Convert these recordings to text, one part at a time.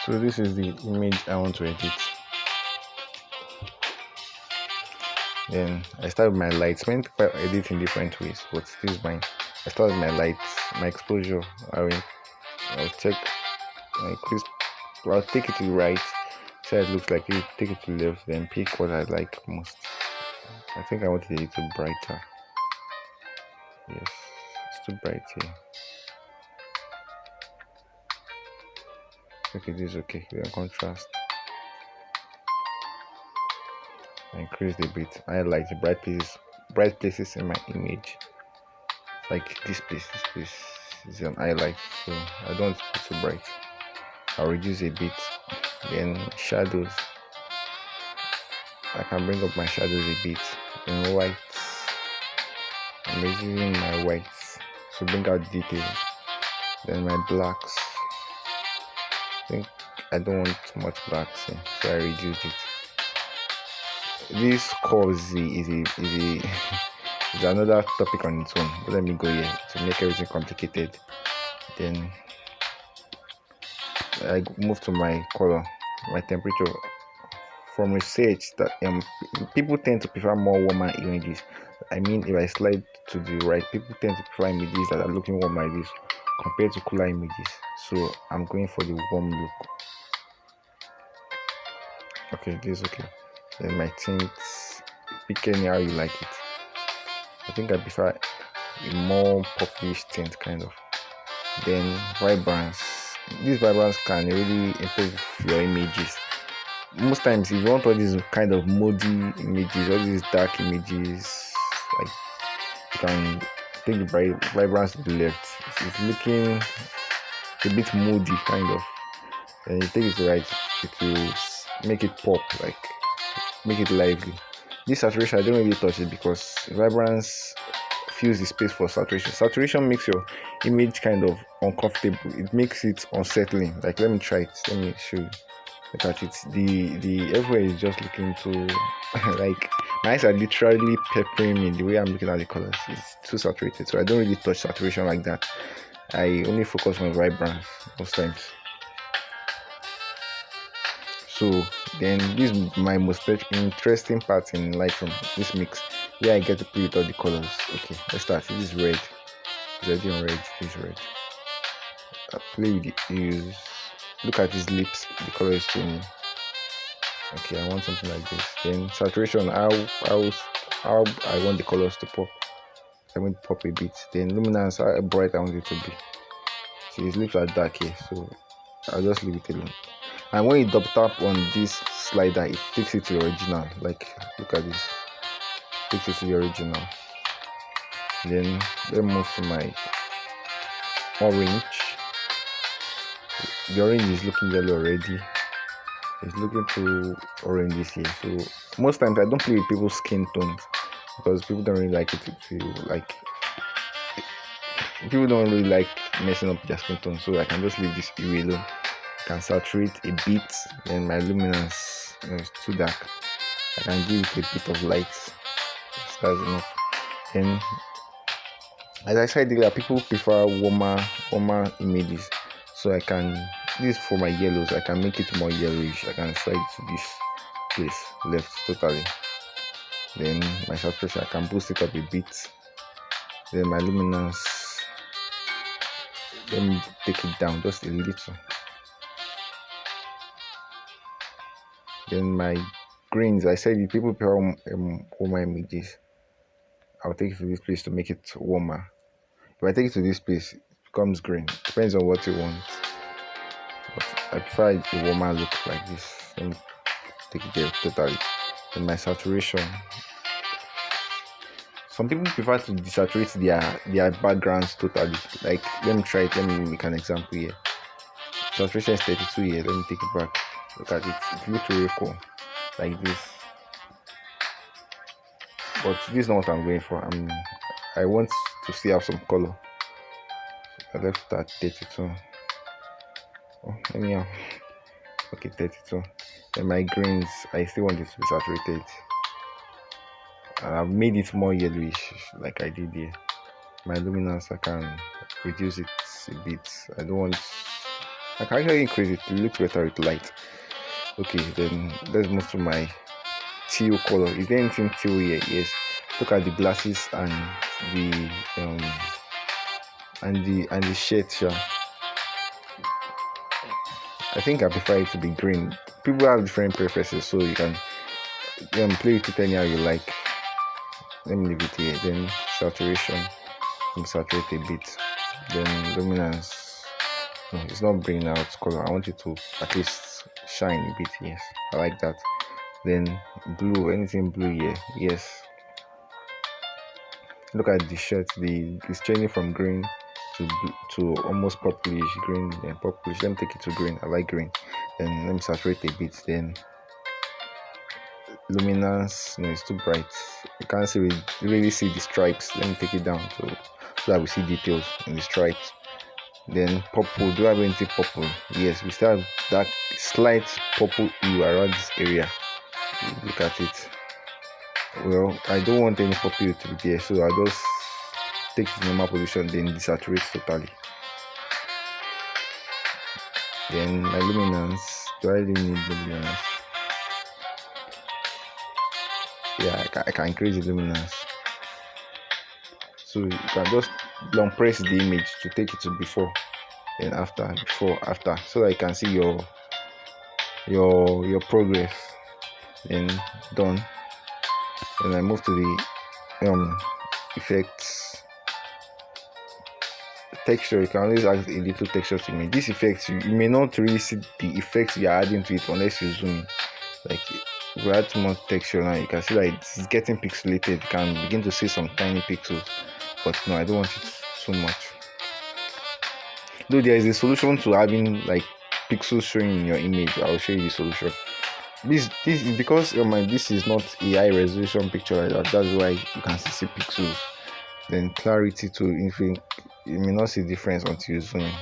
So this is the image I want to edit. Then I start with my lights. Many people edit in different ways, but this is mine. I start with my lights, my exposure. I'll check my crisp. I'll take it to the right. So it looks like it. Take it to the left. Then pick what I like most. I think I want it a little brighter. Yes, it's too bright here. Okay, this is okay. Then contrast. Increase a bit. I like the bright places in my image. Like this place is an highlight, so I don't want it too bright. I'll reduce a bit. Then shadows. I can bring up my shadows a bit. In whites, I'm reducing my whites to bring out details. Then my blacks. I think I don't want much blacks here, so I reduce it. This cause is is another topic on its own. But let me go here to make everything complicated. Then I move to my color, my temperature. From research that people tend to prefer more warmer images. I mean, if I slide to the right, people tend to prefer images that are looking warm like this compared to cooler images. So I'm going for the warm look. Okay, this is okay. Then my tints, pick any how you like it. I think I prefer a more purplish tint kind of. Then vibrance. This vibrance can really improve your images. Most times, if you want all these kind of moody images, all these dark images, like you can take the vibrance to the left. It's looking a bit moody kind of. Then you take it to the right, it will make it pop, like make it lively. This saturation, I don't really touch it because vibrance fills the space for saturation. Saturation makes your image kind of uncomfortable. It makes it unsettling. Like, let me try it. Let me show you. Look at it. The everywhere is just looking too like my eyes are literally peppering me the way I'm looking at the colors. It's too saturated, so I don't really touch saturation like that. I only focus on vibrance most times. So then this is my most interesting part in Lightroom. This mix where I get to play with all the colors. Okay, let's start. This is red. It's already on red. This is red. I play with the hues. Look at his lips. The color is changing. Okay, I want something like this. Then saturation. How I want the colors to pop. I want to pop a bit. Then luminance. How bright I want it to be. See, his lips are dark here, so I'll just leave it alone. And when you double tap on this slider, it takes it to the original. Like, look at this. Takes it to the original. Then let's move to my orange. The orange is looking yellow already. It's looking too orange here. So most times I don't play with people's skin tones because people don't really like it people don't really like messing up their skin tone. So I can just leave this hue alone. Can saturate a bit, then my luminance is too dark. I can give it a bit of light. That's enough. Then, as I said earlier, people prefer warmer images. So I can, this is for my yellows, I can make it more yellowish. I can slide to this place, left totally. Then my saturation, I can boost it up a bit. Then my luminance, let me take it down just a little. Then my greens, I said if people prefer warmer images, I'll take it to this place to make it warmer. If I take it to this place, it becomes green. Depends on what you want. But I prefer a warmer look like this. Let me take it there totally. Then my saturation. Some people prefer to desaturate their backgrounds totally. Like, let me try it. Let me make an example here. Saturation is 32 here. Let me take it back. Look at it. It looks really cool. Like this. But this is not what I'm going for. I want to still have some color. I left at 32. Oh, anyhow. Okay, 32. Then my greens, I still want it to be saturated. And I've made it more yellowish, like I did here. My luminance, I can reduce it a bit. I don't want I can actually increase it. It looks better with light. Okay, then let's move to my teal color. Is there anything teal here? Yes. Look at the glasses and the and the shirt. Sure. I think I prefer it to be green. People have different preferences, so you can play with it anyhow you like. Let me leave it here. Then saturation. Saturate a bit. Then luminance. No, it's not bringing out color. I want it to at least shine a bit. Yes, I like that. Then blue. Anything blue here? Yes. Look at the shirt. It's changing from green to almost purplish green. Then purplish. Let me take it to green. I like green. Then let me saturate a bit. Then luminance. No, it's too bright. You can't really see the stripes. Let me take it down so that we see details in the stripes. Then purple. Do I have anything purple? Yes, we still have that slight purple hue around this area. Look at it. Well, I don't want any purple to be there, so I'll just take the normal position, then desaturate totally. Then my luminance. Do I really need luminance? Yeah, I can increase the luminance. So you can just long press the image to take it to before and after, so that you can see your progress. Then done. Then I move to the effects. Texture. You can always add a little texture to me. These effects, you may not really see the effects you are adding to it unless you zoom in. Like if you add too much texture now, you can see that it's getting pixelated. You can begin to see some tiny pixels, but no, I don't want it so much. Though there is a solution to having like pixels showing in your image. I'll show you the solution. This is because this is not a high resolution picture like that. That's why you can see pixels. Then clarity too. If you may not see difference until you zoom in.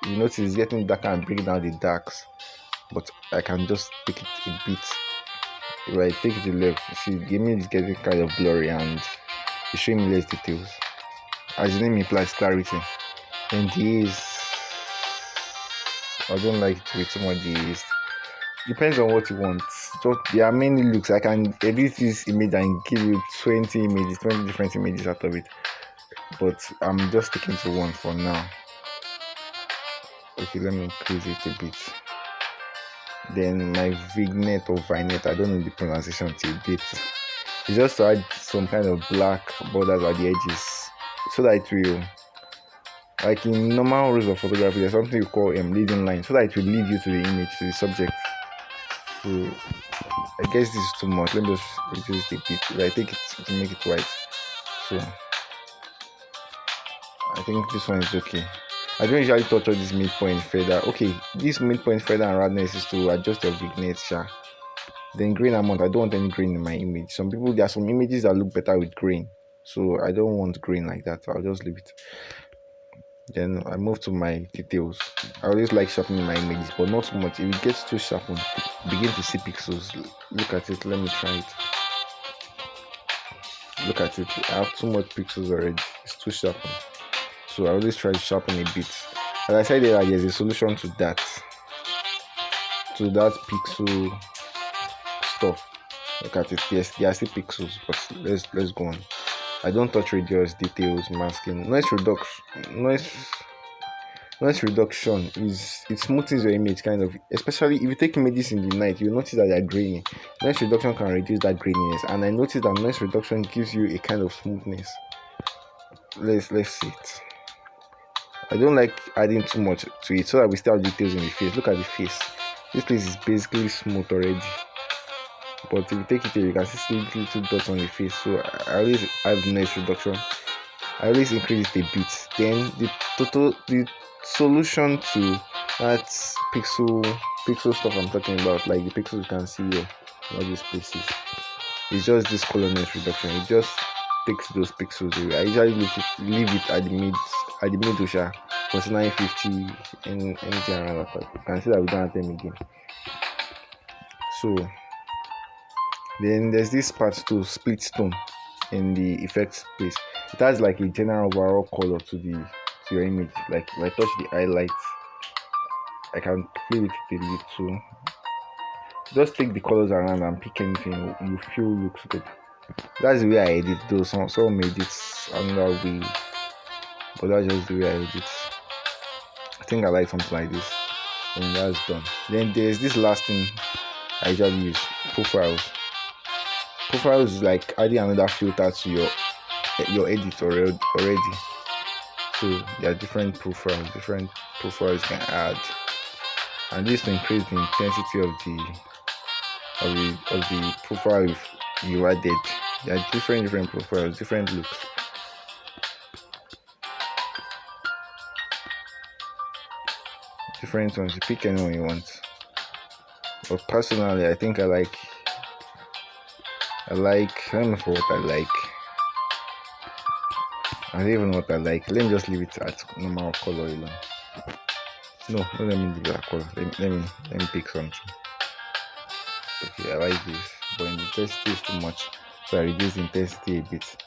You notice it's getting darker and bringing down the darks, but I can just take it a bit. If I take it to the left, you see the image is getting kind of blurry and it's showing me less details. As the name implies, clarity. And I don't like it to be too much dazed. Depends on what you want. There are many looks. I can edit this image and give you 20 different images out of it, but I'm just sticking to one for now. Okay, let me increase it a bit. Then my vignette or vignette, I don't know the pronunciation till date. It's just to add some kind of black borders at the edges, so that it will, like in normal rules of photography, there's something we call leading line, so that it will lead you to the image, to the subject. So I guess this is too much. Let me just reduce it a bit. If I take it to make it white, so I think this one is okay. I don't usually touch on this midpoint feather. Okay, this midpoint feather and roundness is to adjust your vignette. Then grain amount. I don't want any grain in my image. There are some images that look better with grain, so I don't want grain like that. I'll just leave it. Then I move to my details. I always like sharpening my images, but not too much. If it gets too sharpened, begin to see pixels. Look at it. Let me try it. Look at it. I have too much pixels already. It's too sharpened. So I always try to sharpen a bit. As I said earlier, there's a solution to that pixel stuff. Look at it. Yes, there are still pixels, but let's go on. I don't touch radius, details, masking. Noise reduction it smoothens your image kind of, especially if you take images in the night. You notice that they're grainy. Noise reduction can reduce that graininess, and I noticed that noise reduction gives you a kind of smoothness. Let's see it. I don't like adding too much to it, so that we still have details in the face. Look at the face. This place is basically smooth already, but if you take it here, you can see little dots on the face. So I always have noise reduction. I always increase it a bit. Then the solution to that pixel stuff I'm talking about, like the pixels you can see here, all these places, it's just this color noise reduction. It just takes those pixels away. I usually leave it at the middle, considering 50 and anything around that part. You can see that we don't have them again. So then there's this part to split tone in the effects place. It has like a general overall color to your image. Like if I touch the highlights, I can play with it a little. Just take the colors around and pick anything you feel looks good. That's the way I edit though. Some made it another way, but that's just the way I edit. I think I like something like this. And that's done. Then there's this last thing I usually use, profiles. Profiles is like adding another filter to your edit already. So there are different profiles you can add, and this to increase the intensity of the profile you added. There are different profiles, different looks. Different ones. You pick any one you want. But personally, I think I like. I don't know for what I like. I don't even know what I like. Let me just leave it at normal color alone. No, don't let me leave it at color. Let me pick something. Okay, I like this, but the intensity is too much, so I reduce the intensity a bit.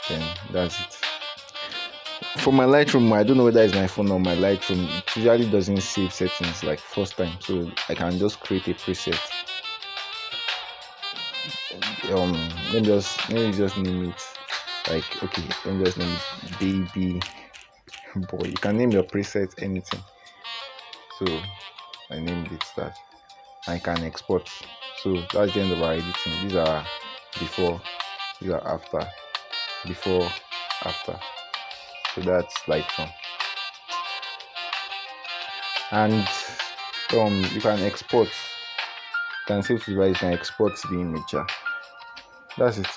Then that's it. For my Lightroom, I don't know whether it's my phone or my Lightroom. It usually doesn't save settings like first time, so I can just create a preset. Let me just name it like, okay, let me just name it baby boy. You can name your preset anything. So I named it that. I can export. So that's the end of our editing. These are before, these are after, before, after. So that's Lightroom. And you can export. You can save the device and export the image. Yeah. That's it.